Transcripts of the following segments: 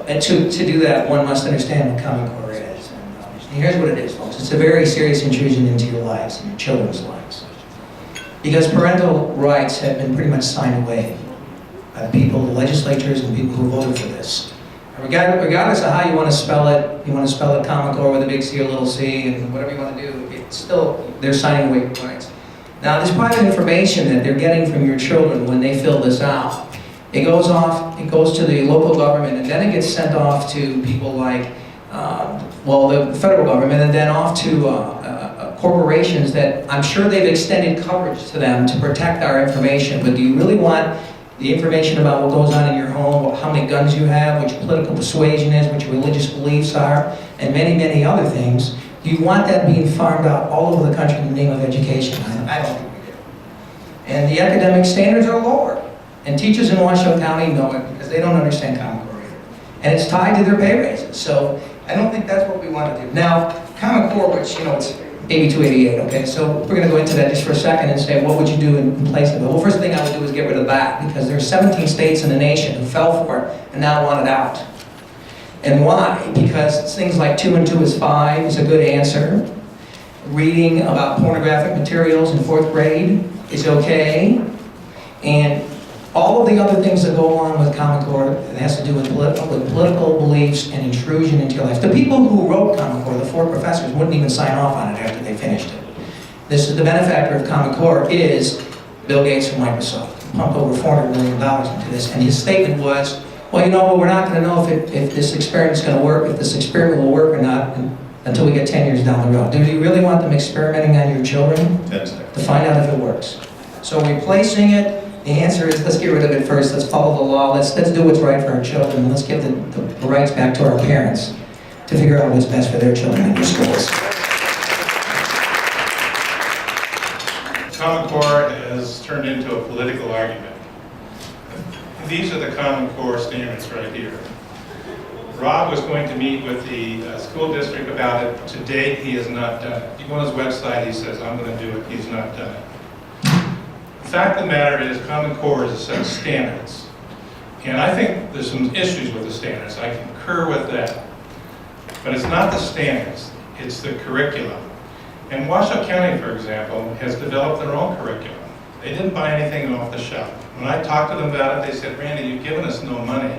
to do that, one must understand what Common Core is. And here's what it is, folks. It's a very serious intrusion into your lives and your children's lives. Because parental rights have been pretty much signed away by the people, the legislatures, and people who voted for this. Regardless of how you want to spell it, you want to spell it Common Core with a big C or little c, and whatever you want to do, it's still, they're signing away rights. Now, this private information that they're getting from your children when they fill this out, it goes to the local government, and then it gets sent off to people like, the federal government, and then off to corporations that I'm sure they've extended coverage to them to protect our information. But do you really want the information about what goes on in your home, how many guns you have, what your political persuasion is, what your religious beliefs are, and many, many other things? Do you want that being farmed out all over the country in the name of education? I don't think we do. And the academic standards are lower. And teachers in Washoe County know it because they don't understand Common Core either. And it's tied to their pay raises. So I don't think that's what we want to do. Now, Common Core, which, it's AB 288, okay? So we're going to go into that just for a second and say, what would you do in place of it? Well, first thing I would do is get rid of that, because there are 17 states in the nation who fell for it and now want it out. And why? Because things like 2 and 2 is 5 is a good answer. Reading about pornographic materials in 4th grade is okay. And all of the other things that go along with Common Core that has to do with political beliefs and intrusion into your life. The people who wrote Common Core, the 4 professors, wouldn't even sign off on it after they finished it. This is the benefactor of Common Core is Bill Gates from Microsoft. He pumped over $400 million into this, and his statement was, well, we're not going to know if this experiment's going to work, if this experiment will work or not, until we get 10 years down the road. Do you really want them experimenting on your children to find out if it works? So replacing it, the answer is, let's get rid of it first. Let's follow the law. Let's do what's right for our children. And let's give the rights back to our parents to figure out what's best for their children in their schools. Common Core has turned into a political argument. These are the Common Core standards right here. Rob was going to meet with the school district about it. To date, he has not done it. You go on his website, he says, I'm going to do it. He's not done it. The fact of the matter is, Common Core is a set of standards. And I think there's some issues with the standards. I concur with that. But it's not the standards, it's the curriculum. And Washoe County, for example, has developed their own curriculum. They didn't buy anything off the shelf. When I talked to them about it, they said, Randy, you've given us no money.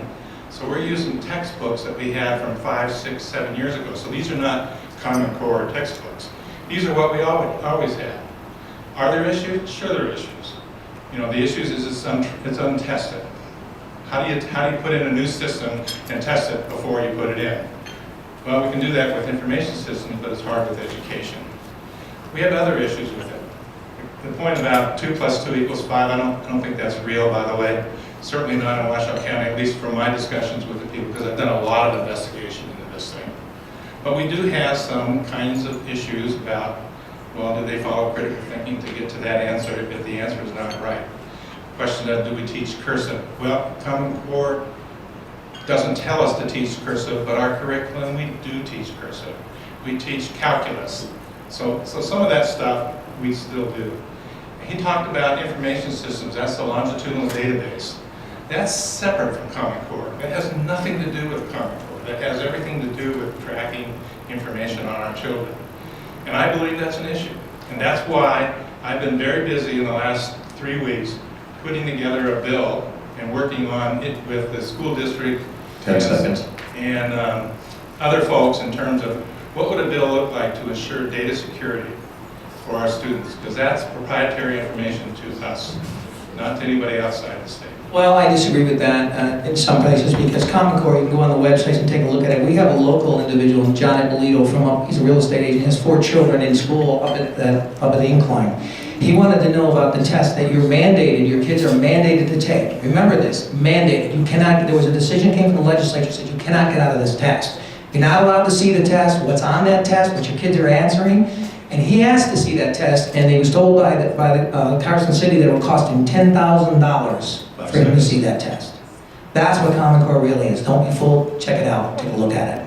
So we're using textbooks that we had from 5, 6, 7 years ago. So these are not Common Core textbooks. These are what we always had. Are there issues? Sure there are issues. The issues is it's untested. How do you put in a new system and test it before you put it in? Well, we can do that with information systems, but it's hard with education. We have other issues with it. The point about 2 + 2 = 5, I don't think that's real, by the way. Certainly not in Washoe County, at least from my discussions with the people, because I've done a lot of investigation into this thing. But we do have some kinds of issues about, well, do they follow critical thinking to get to that answer if the answer is not right? Question of, do we teach cursive? Well, Common Core doesn't tell us to teach cursive, but our curriculum, we do teach cursive. We teach calculus. So some of that stuff we still do. He talked about information systems. That's the longitudinal database. That's separate from Common Core. That has nothing to do with Common Core. That has everything to do with tracking information on our children. And I believe that's an issue. And that's why I've been very busy in the last 3 weeks putting together a bill and working on it with the school district 10 seconds. And other folks in terms of what would a bill look like to ensure data security for our students, because that's proprietary information to us, not to anybody outside the state. Well, I disagree with that in some places, because Common Core, you can go on the websites and take a look at it. We have a local individual, John Ippolito, he's a real estate agent, he has 4 children in school up at the incline. He wanted to know about the test that you're mandated, your kids are mandated to take. Remember this, mandated. You cannot, there was a decision came from the legislature that said you cannot get out of this test. You're not allowed to see the test, what's on that test, what your kids are answering. And he asked to see that test, and he was told by Carson City that it would cost him $10,000 for him to see that test. That's what Common Core really is. Don't be fooled, check it out, take a look at it.